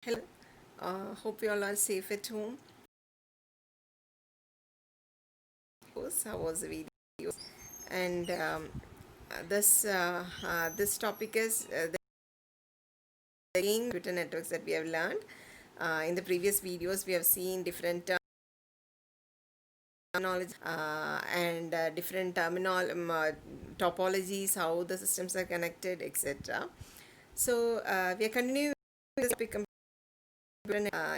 Hello, hope you all are safe at home. How was the video? And this topic is the computer networks that we have learned. In the previous videos, we have seen different terminology and different topologies, how the systems are connected, etc. So we are continuing with this topic.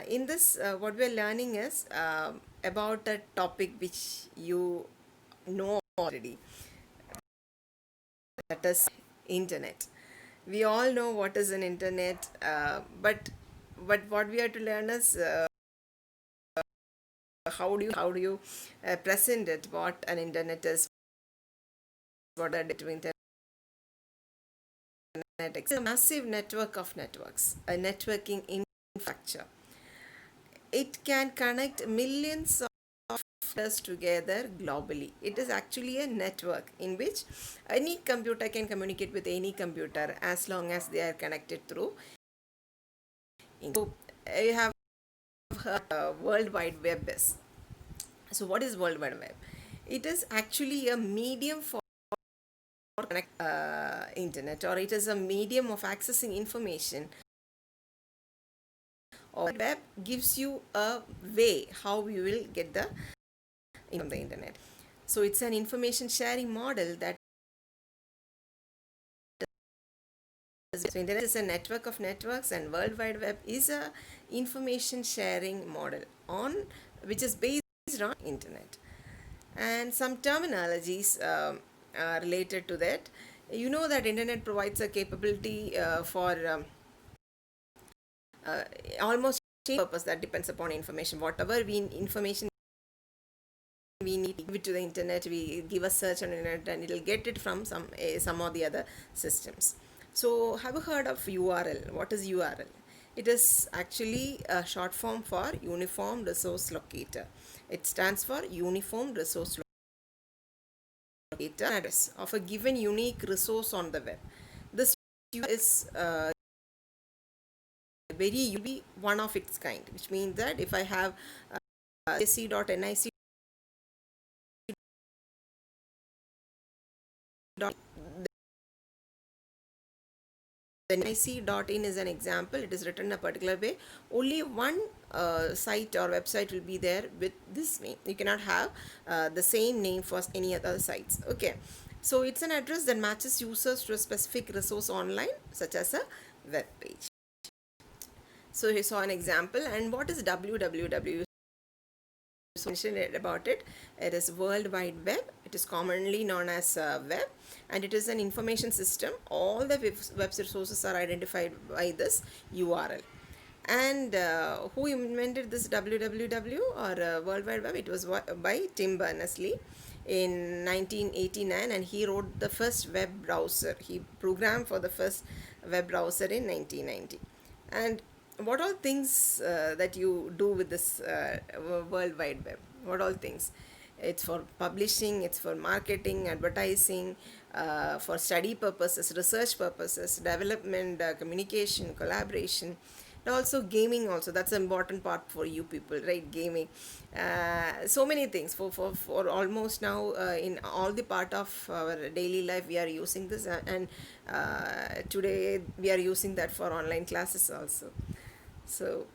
In this, what we are learning is about a topic which you know already, that is internet. We all know what is an internet, but what we have to learn is how do you present it, what an internet is, what are the internet. It's a massive network of networks, a networking infrastructure. It can connect millions of us together globally. It is actually a network in which any computer can communicate with any computer as long as they are connected through. So you have heard World Wide Web is. So what is World Wide Web? It is actually a medium for connect internet, or it is a medium of accessing information. Or web gives you a way how you will get the from the internet. So it's an information sharing model that so internet is a network of networks, and World Wide Web is a information sharing model on which is based on internet. And some terminologies related to that. You know that internet provides a capability for uh, almost any purpose that depends upon information. Whatever information we need to give it to the internet, we give a search on the internet and it will get it from some or the other systems. So have you heard of URL? What is URL? It is actually a short form for Uniform Resource Locator. It stands for Uniform Resource Locator, address of a given unique resource on the web. This is very one of its kind, which means that if I have csc.nic, the nic.in is an example. It is written in a particular way. Only one site or website will be there with this name. You cannot have the same name for any other sites. Okay, so it's an address that matches users to a specific resource online, such as a web page. So you saw an example. And what is www? Mentioned about it. It is World Wide Web. It is commonly known as web, and it is an information system. All the web resources are identified by this URL. And who invented this www, or World Wide Web? It was by Tim Berners-Lee in 1989, and he wrote the first web browser. He programmed for the first web browser in 1990. And what all things that you do with this World Wide Web? What all things? It's for publishing, it's for marketing, advertising, for study purposes, research purposes, development, communication, collaboration, and also gaming. Also, that's an important part for you people, right? Gaming, so many things for almost now in all the part of our daily life we are using this, and today we are using that for online classes also. So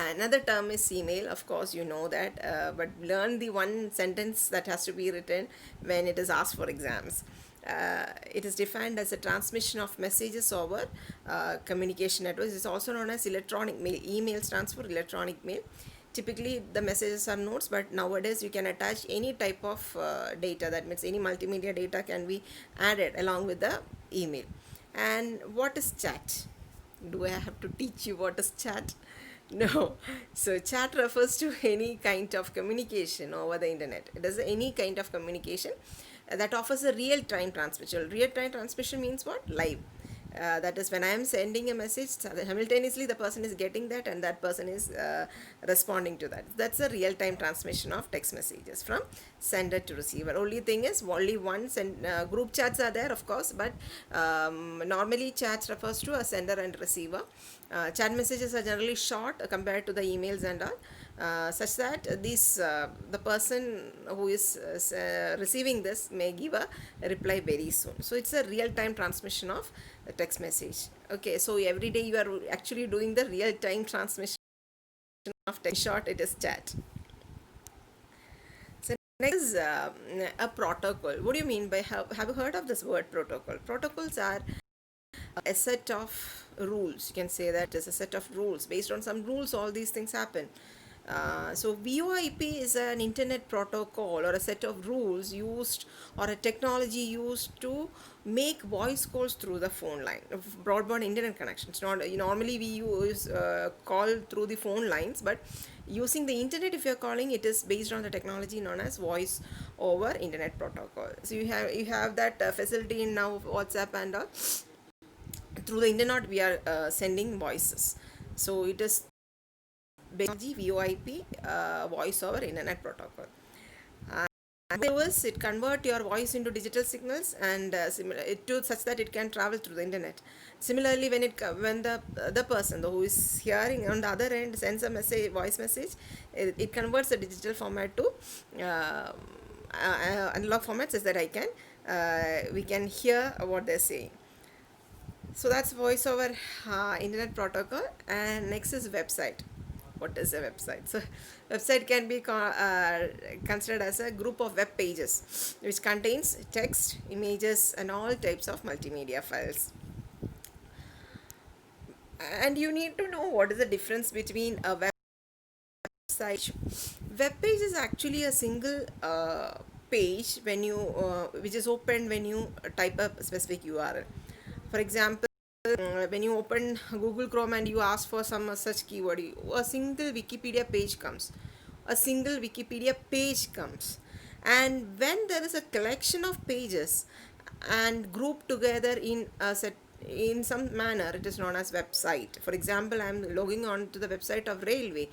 another term is email. Of course, you know that, but learn the one sentence that has to be written when it is asked for exams. It is defined as a transmission of messages over communication networks. It's also known as electronic mail. Email stands for electronic mail. Typically, the messages are notes, but nowadays you can attach any type of data. That means any multimedia data can be added along with the email. And what is chat? Do I have to teach you what is chat? No. So chat refers to any kind of communication over the internet. It is any kind of communication that offers a real-time transmission. Real-time transmission means what? Live. That is, when I am sending a message, simultaneously the person is getting that and that person is responding to that. That's a real-time transmission of text messages from sender to receiver. Only thing is, only one group chats are there, of course, but normally chats refers to a sender and receiver. Chat messages are generally short compared to the emails and all. Such that the person who is receiving this may give a reply very soon. So it's a real-time transmission of the text message. Okay, so every day you are actually doing the real-time transmission of text. Short, it is chat. So next is a protocol. What do you mean by have you heard of this word protocol? Protocols are a set of rules. You can say that is a set of rules. Based on some rules, all these things happen. So VoIP is an internet protocol or a set of rules used or a technology used to make voice calls through the phone line, broadband internet connections. Normally we use call through the phone lines, but using the internet, if you're calling, it is based on the technology known as voice over internet protocol. So you have that facility in now WhatsApp and all. Through the internet we are sending voices. So it is VoIP, voice over internet protocol. It convert your voice into digital signals and it to such that it can travel through the internet. Similarly, when the person who is hearing on the other end sends a message, voice message, it converts the digital format to analog format, such that we can hear what they're saying. So that's voice over internet protocol. And next is website. What is a website? So website can be considered as a group of web pages which contains text, images and all types of multimedia files. And you need to know what is the difference between a website. Web page is actually a single page which is opened when you type a specific URL. For example, when you open Google Chrome and you ask for some such keyword, a single Wikipedia page comes. And when there is a collection of pages and grouped together in some manner, it is known as website. For example, I am logging on to the website of railway.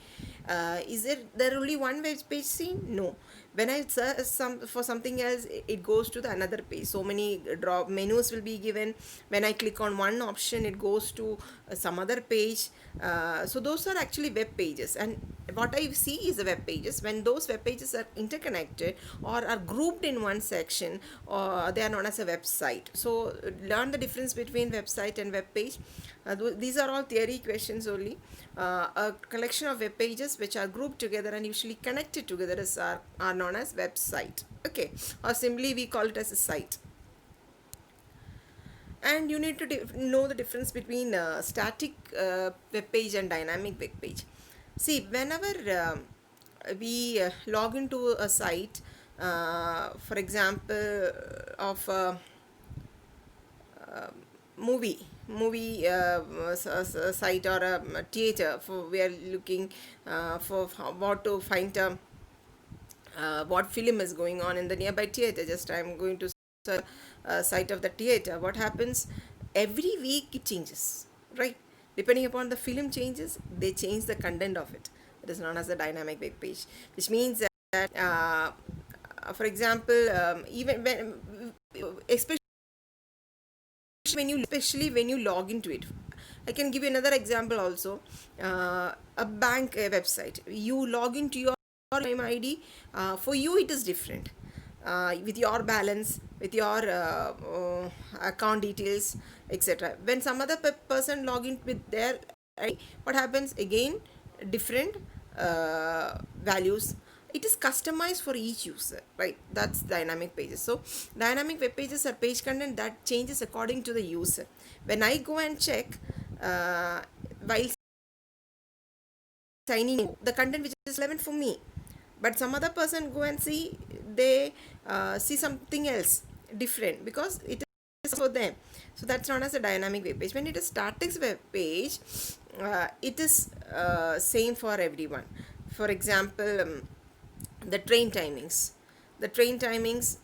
Is there only one web page seen? No. When I search for something else, it goes to the another page. So many drop menus will be given. When I click on one option, it goes to some other page. So those are actually web pages, and what I see is the web pages. When those web pages are interconnected or are grouped in one section, they are known as a website. So learn the difference between website and web page. These are all theory questions only. A collection of web pages which are grouped together and usually connected together are known as website. Okay, or simply we call it as a site. And you need to know the difference between static web page and dynamic web page. See, whenever we log into a site, for example, of movie site or a theater, for we are looking for what to find what film is going on in the nearby theater. Just I'm going to search site of the theater. What happens? Every week it changes, right? Depending upon the film changes, they change the content of it. It is known as a dynamic web page, which means that for example, even when especially when you log into it. I can give you another example also. A bank website, you log into your ID. For you it is different, with your balance, with your account details, etc. When some other person log in with their ID, what happens? Again, different values. It is customized for each user, right? That's dynamic pages. So dynamic web pages are page content that changes according to the user. When I go and check while signing in, the content which is relevant for me, but some other person go and see, they see something else different because it is for them. So that's known as a dynamic web page. When it is static web page, it is same for everyone. For example, the train timings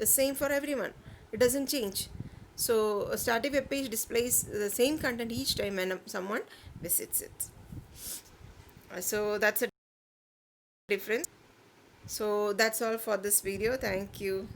is same for everyone. It doesn't change. So a static web page displays the same content each time when someone visits it. So that's a difference. So that's all for this video. Thank you.